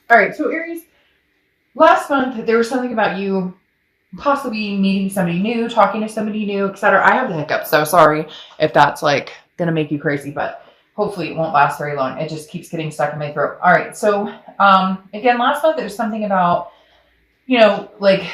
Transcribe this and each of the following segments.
All right, so Aries, last month there was something about you possibly meeting somebody new, talking to somebody new, etc. I have the hiccups, so sorry if that's like gonna make you crazy, but hopefully it won't last very long. It just keeps getting stuck in my throat. All right, so again, last month there was something about, like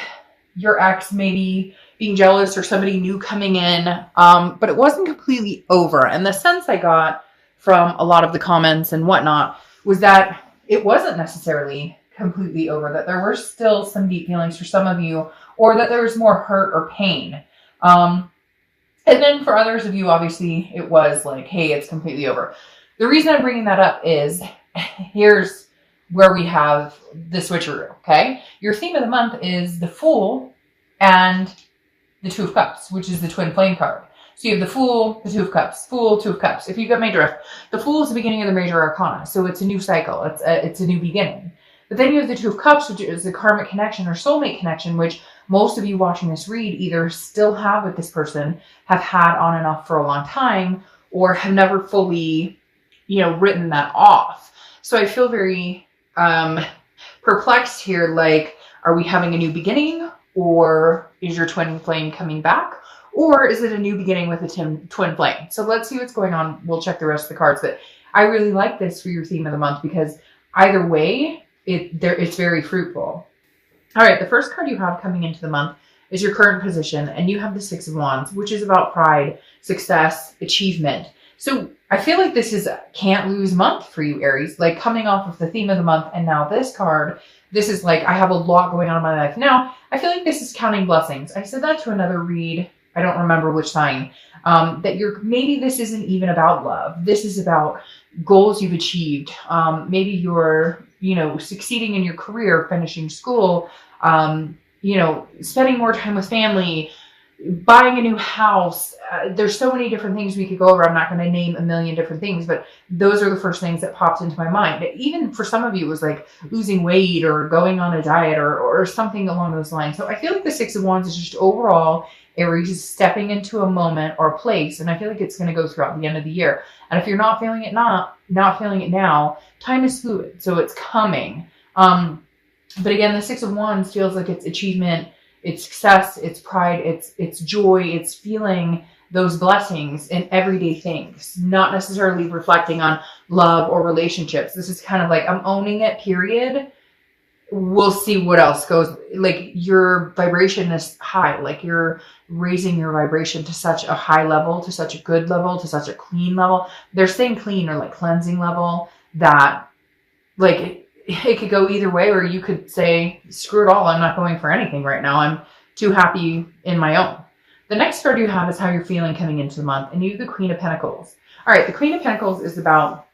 your ex maybe being jealous or somebody new coming in, but it wasn't completely over. And the sense I got from a lot of the comments and whatnot was that it wasn't necessarily completely over, that there were still some deep feelings for some of you, or that there was more hurt or pain. And then for others of you, obviously, it was like, hey, it's completely over. The reason I'm bringing that up is here's where we have the switcheroo, okay? Your theme of the month is the Fool and the Two of Cups, which is the twin flame card. So you have the Fool, the Two of Cups, Fool, Two of Cups. If you get my drift, the Fool is the beginning of the major arcana, so it's a new cycle. It's a new beginning. But then you have the Two of Cups, which is the karmic connection or soulmate connection, which most of you watching this read either still have with this person, have had on and off for a long time, or have never fully, written that off. So I feel very perplexed here. Like, are we having a new beginning, or is your twin flame coming back? Or is it a new beginning with a twin flame? So let's see what's going on. We'll check the rest of the cards. But I really like this for your theme of the month because either way, it's very fruitful. All right, the first card you have coming into the month is your current position, and you have the Six of Wands, which is about pride, success, achievement. So I feel like this is a can't lose month for you, Aries. Like coming off of the theme of the month and now this card, this is like, I have a lot going on in my life now. I feel like this is counting blessings. I said that to another read. I don't remember which sign. That maybe this isn't even about love. This is about goals you've achieved. Maybe you're, succeeding in your career, finishing school, spending more time with family, buying a new house. There's so many different things we could go over. I'm not going to name a million different things, but those are the first things that popped into my mind. Even for some of you, it was like losing weight or going on a diet or something along those lines. So I feel like the Six of Wands is just overall Aries is stepping into a moment or a place, and I feel like it's going to go throughout the end of the year. And if you're not feeling it, not feeling it now, time is fluid, so it's coming. But again, the Six of Wands feels like it's achievement, it's success, it's pride, it's joy, it's feeling those blessings in everyday things, not necessarily reflecting on love or relationships. This is kind of like, I'm owning it, period. We'll see what else goes. Like your vibration is high, like you're raising your vibration to such a high level, to such a good level, to such a clean level. They're saying clean or like cleansing level, that like it could go either way, or you could say, screw it all, I'm not going for anything right now. I'm too happy in my own. The next card you have is how you're feeling coming into the month, and you have the Queen of Pentacles. All right, the Queen of Pentacles is about,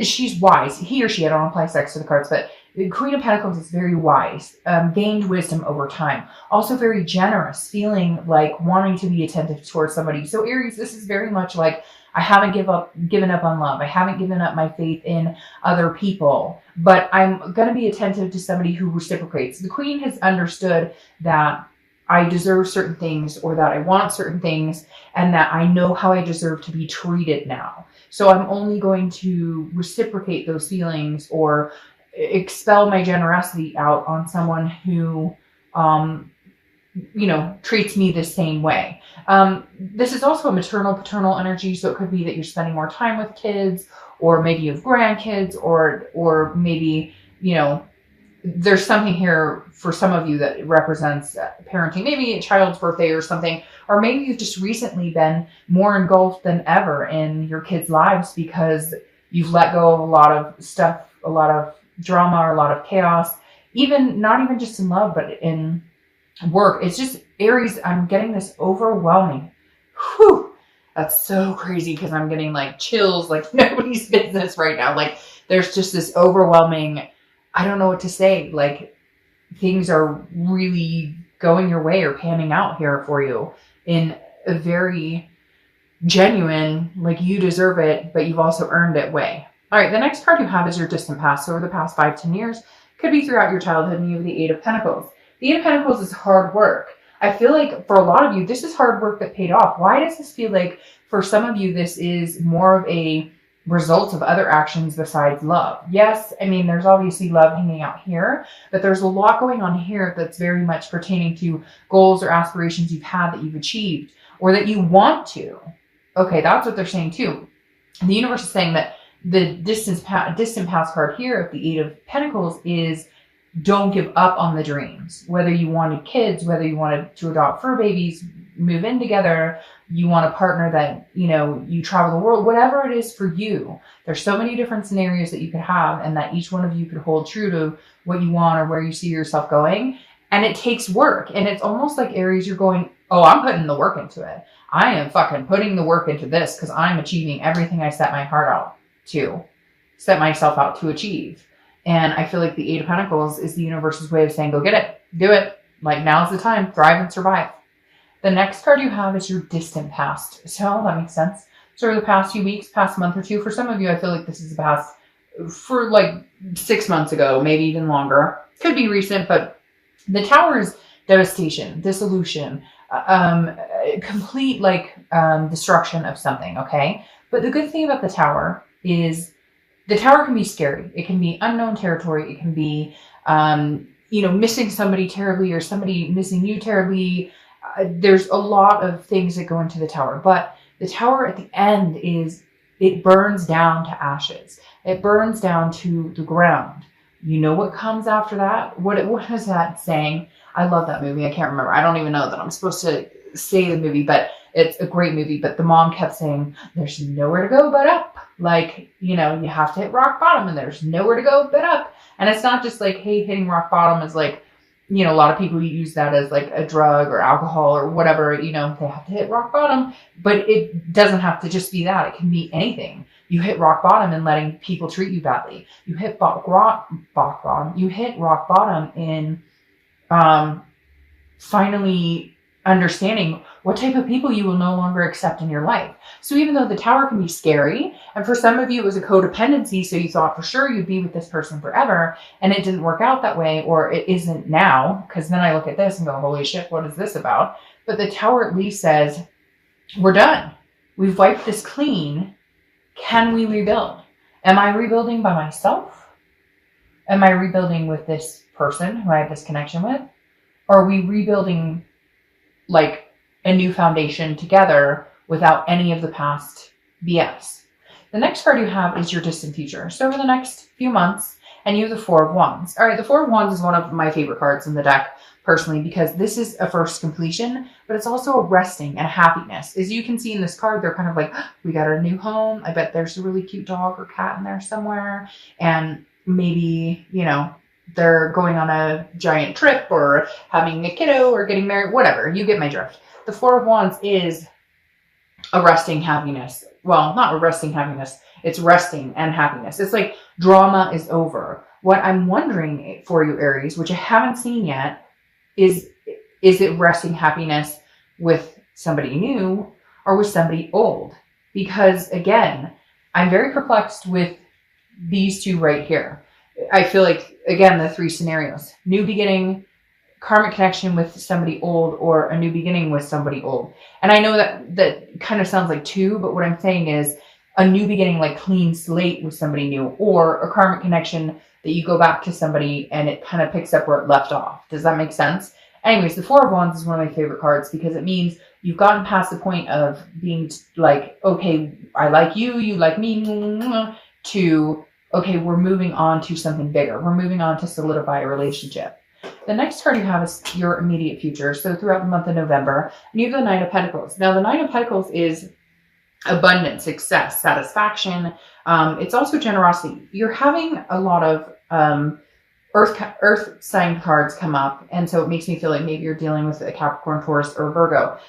she's wise. He or she, I don't apply sex to the cards, but the Queen of Pentacles is very wise, gained wisdom over time. Also very generous, feeling like wanting to be attentive towards somebody. So Aries, this is very much like, I haven't given up on love. I haven't given up my faith in other people, but I'm going to be attentive to somebody who reciprocates. The Queen has understood that I deserve certain things, or that I want certain things, and that I know how I deserve to be treated now. So I'm only going to reciprocate those feelings or expel my generosity out on someone who, treats me the same way. This is also a maternal, paternal energy. So it could be that you're spending more time with kids, or maybe you have grandkids, or maybe, there's something here for some of you that represents parenting, maybe a child's birthday or something, or maybe you've just recently been more engulfed than ever in your kids' lives because you've let go of a lot of stuff, a lot of drama, or a lot of chaos, not even just in love, but in work. It's just, Aries, I'm getting this overwhelming. Whew, that's so crazy because I'm getting like chills like nobody's business right now. Like there's just this overwhelming, I don't know what to say. Like things are really going your way or panning out here for you in a very genuine, like you deserve it, but you've also earned it way. All right, the next card you have is your distant past. So over the past 5-10 years, could be throughout your childhood, and you have the Eight of Pentacles. The Eight of Pentacles is hard work. I feel like for a lot of you, this is hard work that paid off. Why does this feel like for some of you, this is more of a results of other actions besides love. Yes, I mean, there's obviously love hanging out here, but there's a lot going on here that's very much pertaining to goals or aspirations you've had that you've achieved or that you want to. Okay, that's what they're saying too. The universe is saying that the distant past card here of the Eight of Pentacles is don't give up on the dreams. Whether you wanted kids, whether you wanted to adopt fur babies, move in together, you want a partner that, you know, you travel the world, whatever it is for you. There's so many different scenarios that you could have, and that each one of you could hold true to what you want or where you see yourself going. And it takes work. And it's almost like, Aries, you're going, oh, I'm putting the work into it. I am fucking putting the work into this because I'm achieving everything I set my heart out to, set myself out to achieve. And I feel like the Eight of Pentacles is the universe's way of saying, go get it, do it. Like, now's the time, thrive and survive. The next card you have is your distant past. So that makes sense. So over the past few weeks, past month or two, for some of you, I feel like this is the past for like 6 months ago, maybe even longer. Could be recent, but the Tower is devastation, dissolution, complete destruction of something, okay? But the good thing about the Tower is the Tower can be scary. It can be unknown territory. It can be, missing somebody terribly or somebody missing you terribly. There's a lot of things that go into the Tower, but the Tower at the end it burns down to ashes. It burns down to the ground. You know what comes after that? What is that saying? I love that movie. I can't remember. I don't even know that I'm supposed to say the movie, but it's a great movie. But the mom kept saying, there's nowhere to go but up. Like, you have to hit rock bottom and there's nowhere to go but up. And it's not just like, hey, hitting rock bottom is like, a lot of people use that as like a drug or alcohol or whatever, they have to hit rock bottom, but it doesn't have to just be that. It can be anything. You hit rock bottom in letting people treat you badly. You hit rock bottom. You hit rock bottom in finally understanding what type of people you will no longer accept in your life. So even though the Tower can be scary, and for some of you it was a codependency, so you thought for sure you'd be with this person forever, and it didn't work out that way, or it isn't now, because then I look at this and go, holy shit, what is this about? But the Tower at least says, we're done. We've wiped this clean. Can we rebuild? Am I rebuilding by myself? Am I rebuilding with this person who I have this connection with? Or are we rebuilding like a new foundation together without any of the past BS? The next card you have is your distant future. So over the next few months, and you have the Four of Wands. All right, the Four of Wands is one of my favorite cards in the deck personally, because this is a first completion, but it's also a resting and a happiness. As you can see in this card, they're kind of like, we got a new home. I bet there's a really cute dog or cat in there somewhere. And maybe, they're going on a giant trip or having a kiddo or getting married, whatever. You get my drift. The Four of Wands is a resting happiness. Well, not a resting happiness. It's resting and happiness. It's like drama is over. What I'm wondering for you, Aries, which I haven't seen yet, is it resting happiness with somebody new or with somebody old? Because again, I'm very perplexed with these two right here. I feel like, again, the three scenarios: new beginning, karmic connection with somebody old, or a new beginning with somebody old. And I know that kind of sounds like two, but what I'm saying is a new beginning, like clean slate with somebody new, or a karmic connection that you go back to somebody and it kind of picks up where it left off. Does that make sense? Anyways, the Four of Wands is one of my favorite cards because it means you've gotten past the point of being like, okay, I like you, you like me, to, okay, we're moving on to something bigger. We're moving on to solidify a relationship. The next card you have is your immediate future. So throughout the month of November, and you have the Nine of Pentacles. Now, the Nine of Pentacles is abundance, success, satisfaction. It's also generosity. You're having a lot of earth sign cards come up. And so it makes me feel like maybe you're dealing with a Capricorn, Taurus, or Virgo.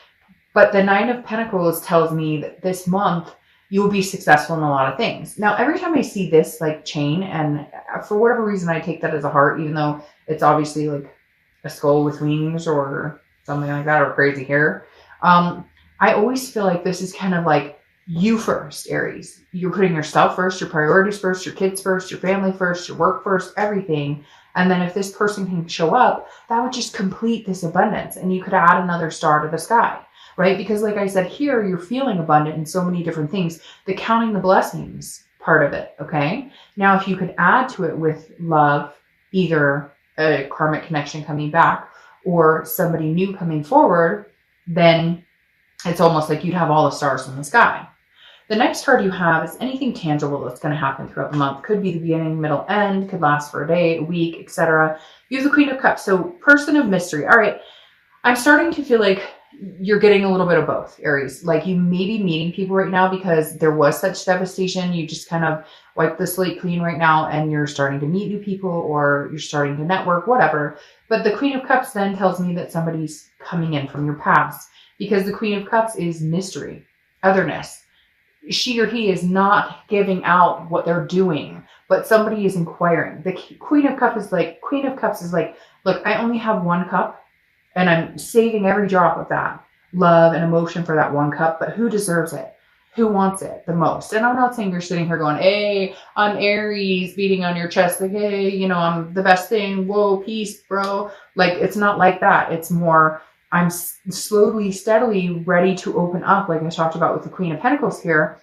But the Nine of Pentacles tells me that this month you will be successful in a lot of things. Now, every time I see this like chain, and for whatever reason, I take that as a heart, even though it's obviously like a skull with wings or something like that, or crazy hair. I always feel like this is kind of like you first, Aries. You're putting yourself first, your priorities first, your kids first, your family first, your work first, everything. And then if this person can show up, that would just complete this abundance. And you could add another star to the sky, right? Because like I said, here you're feeling abundant in so many different things. The counting the blessings part of it. Okay. Now, if you could add to it with love, either a karmic connection coming back or somebody new coming forward, then it's almost like you'd have all the stars in the sky. The next card you have is anything tangible that's going to happen throughout the month. Could be the beginning, middle, end, could last for a day, a week, etc. You have the Queen of Cups. So person of mystery. All right. I'm starting to feel like you're getting a little bit of both, Aries. Like you may be meeting people right now because there was such devastation. You just kind of wipe the slate clean right now and you're starting to meet new people or you're starting to network, whatever. But the Queen of Cups then tells me that somebody's coming in from your past because the Queen of Cups is mystery, otherness. She or he is not giving out what they're doing, but somebody is inquiring. The Queen of Cups is like, look, I only have one cup. And I'm saving every drop of that love and emotion for that one cup. But who deserves it? Who wants it the most? And I'm not saying you're sitting here going, hey, I'm Aries, beating on your chest. Like, hey, you know, I'm the best thing. Whoa, peace, bro. Like, it's not like that. It's more, I'm slowly, steadily ready to open up. Like I talked about with the Queen of Pentacles here.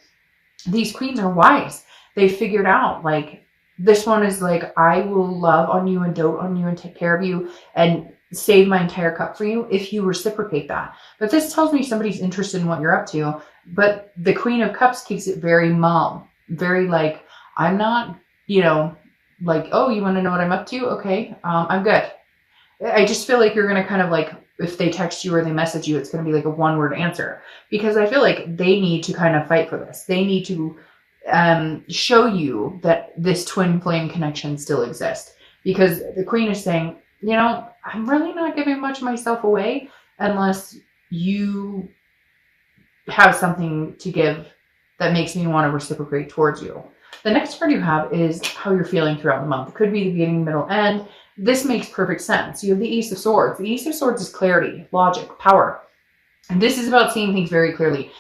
These queens are wise. They figured out, like, this one is like, I will love on you and dote on you and take care of you and save my entire cup for you if you reciprocate that. But this tells me somebody's interested in what you're up to. But the Queen of Cups keeps it very mom, very like, I'm not, you know, like, oh, you want to know what I'm up to? Okay, I'm good. I just feel like you're going to kind of like, if they text you or they message you, it's going to be like a one-word answer. Because I feel like they need to kind of fight for this. They need to show you that this twin flame connection still exists. Because the Queen is saying, you know, I'm really not giving much of myself away unless you have something to give that makes me want to reciprocate towards you. The next card you have is how you're feeling throughout the month. It could be the beginning, middle, end. This makes perfect sense. You have the Ace of Swords. The Ace of Swords is clarity, logic, power. And this is about seeing things very clearly.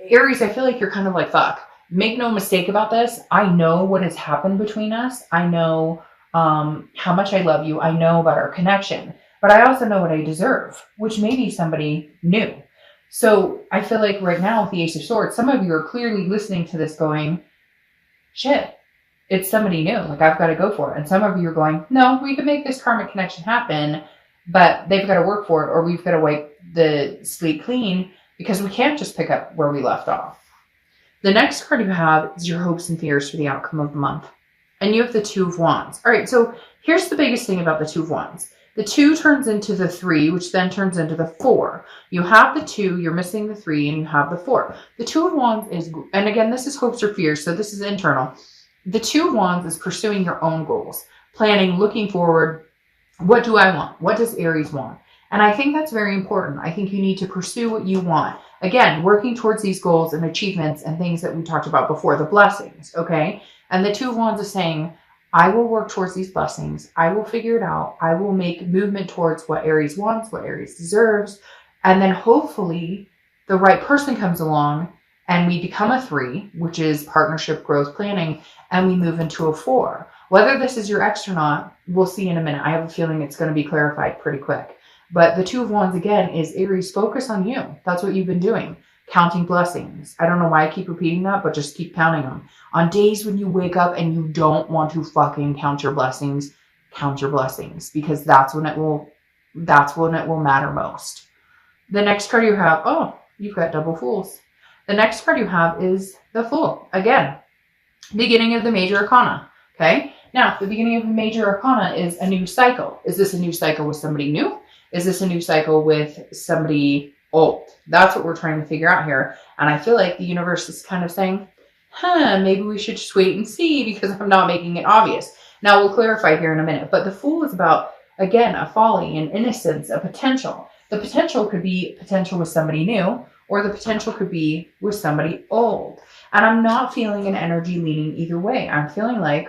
Aries, I feel like you're kind of like, fuck. Make no mistake about this. I know what has happened between us. I know how much I love you. I know about our connection, but I also know what I deserve, which may be somebody new. So I feel like right now with the Ace of Swords, some of you are clearly listening to this going, shit, it's somebody new. Like I've got to go for it. And some of you are going, no, we can make this karmic connection happen, but they've got to work for it or we've got to wipe the slate clean because we can't just pick up where we left off. The next card you have is your hopes and fears for the outcome of the month. And you have the Two of Wands. All right, so here's the biggest thing about the Two of Wands. The 2 turns into the 3, which then turns into the 4. You have the 2, you're missing the 3, and you have the 4. The Two of Wands is, and again, this is hopes or fears, so this is internal. The Two of Wands is pursuing your own goals, planning, looking forward. What do I want? What does Aries want? And I think that's very important. I think you need to pursue what you want. Again, working towards these goals and achievements and things that we talked about before, the blessings, okay? And the Two of Wands is saying, I will work towards these blessings. I will figure it out. I will make movement towards what Aries wants, what Aries deserves. And then hopefully the right person comes along and we become a 3, which is partnership, growth, planning, and we move into a 4. Whether this is your ex or not, we'll see in a minute. I have a feeling it's going to be clarified pretty quick. But the Two of Wands, again, is Aries, focus on you. That's what you've been doing. Counting blessings. I don't know why I keep repeating that, but just keep counting them. On days when you wake up and you don't want to fucking count your blessings because that's when it will matter most. The next card you have, oh, you've got double Fools. The next card you have is the Fool. Again, beginning of the major arcana. Okay. Now, the beginning of the major arcana is a new cycle. Is this a new cycle with somebody new? Is this a new cycle with somebody old? That's what we're trying to figure out here. And I feel like the universe is kind of saying, maybe we should just wait and see because I'm not making it obvious. Now we'll clarify here in a minute. But the Fool is about, again, a folly, an innocence, a potential. The potential could be potential with somebody new, or the potential could be with somebody old. And I'm not feeling an energy leaning either way. I'm feeling like